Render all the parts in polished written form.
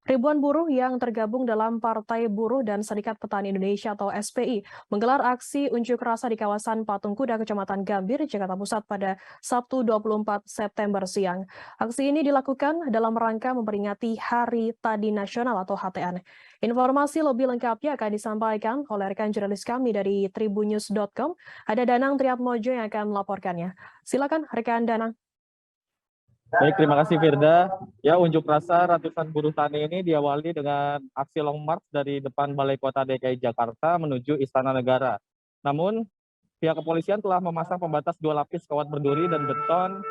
Ribuan buruh yang tergabung dalam Partai Buruh dan Serikat Petani Indonesia atau SPI menggelar aksi unjuk rasa di kawasan Patung Kuda, Kecamatan Gambir, Jakarta Pusat pada Sabtu 24 September siang. Aksi ini dilakukan dalam rangka memperingati Hari Tani Nasional atau HTN. Informasi lebih lengkapnya akan disampaikan oleh rekan jurnalis kami dari tribunnews.com. Ada Danang Triatmojo yang akan melaporkannya. Silakan rekan Danang. Baik, terima kasih Firda. Ya, unjuk rasa ratusan buruh tani ini diawali dengan aksi long march dari depan Balai Kota DKI Jakarta menuju Istana Negara. Namun, pihak kepolisian telah memasang pembatas 2 lapis kawat berduri dan beton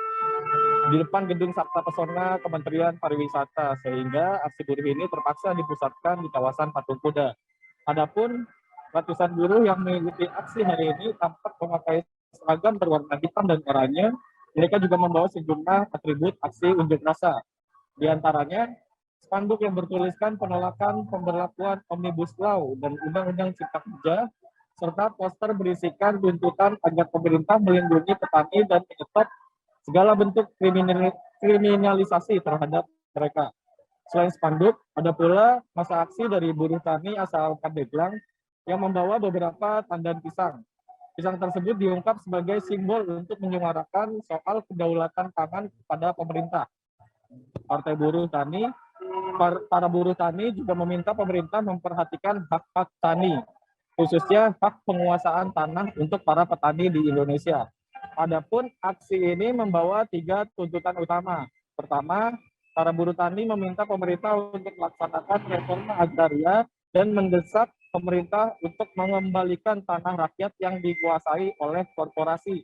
di depan gedung Sabta Pesona Kementerian Pariwisata, sehingga aksi buruh ini terpaksa dipusatkan di kawasan Patung Kuda. Adapun ratusan buruh yang mengikuti aksi hari ini tampak memakai seragam berwarna hitam dan oranye. Mereka juga membawa sejumlah atribut aksi unjuk rasa. Di antaranya, spanduk yang bertuliskan penolakan pemberlakuan Omnibus Law dan Undang-Undang Cipta Kerja, serta poster berisikan tuntutan agar pemerintah melindungi petani dan menyetop segala bentuk kriminalisasi terhadap mereka. Selain spanduk, ada pula masa aksi dari buruh tani asal Pandeglang yang membawa beberapa tandan pisang. Pisang tersebut diungkap sebagai simbol untuk menyuarakan soal kedaulatan pangan kepada pemerintah. Partai Buruh Tani, para buruh tani juga meminta pemerintah memperhatikan hak-hak tani, khususnya hak penguasaan tanah untuk para petani di Indonesia. Adapun aksi ini membawa 3 tuntutan utama. Pertama, para buruh tani meminta pemerintah untuk melaksanakan reforma agraria dan mendesak pemerintah untuk mengembalikan tanah rakyat yang dikuasai oleh korporasi.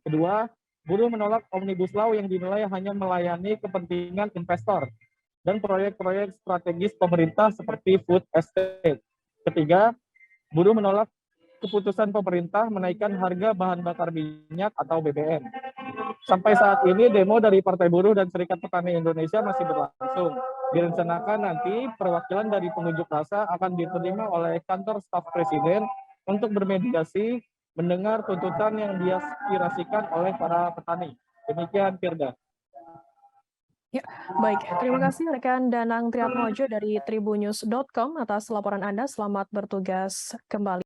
Kedua, buruh menolak Omnibus Law yang dinilai hanya melayani kepentingan investor dan proyek-proyek strategis pemerintah seperti food estate. Ketiga, buruh menolak keputusan pemerintah menaikkan harga bahan bakar minyak atau BBM. Sampai saat ini demo dari Partai Buruh dan Serikat Petani Indonesia masih berlangsung. Direncanakan nanti perwakilan dari pengunjuk rasa akan diterima oleh kantor staf presiden untuk bermediasi mendengar tuntutan yang diaspirasikan oleh para petani. Demikian, Firda. Ya, baik. Terima kasih rekan Danang Triatmojo dari tribunnews.com atas laporan Anda. Selamat bertugas kembali.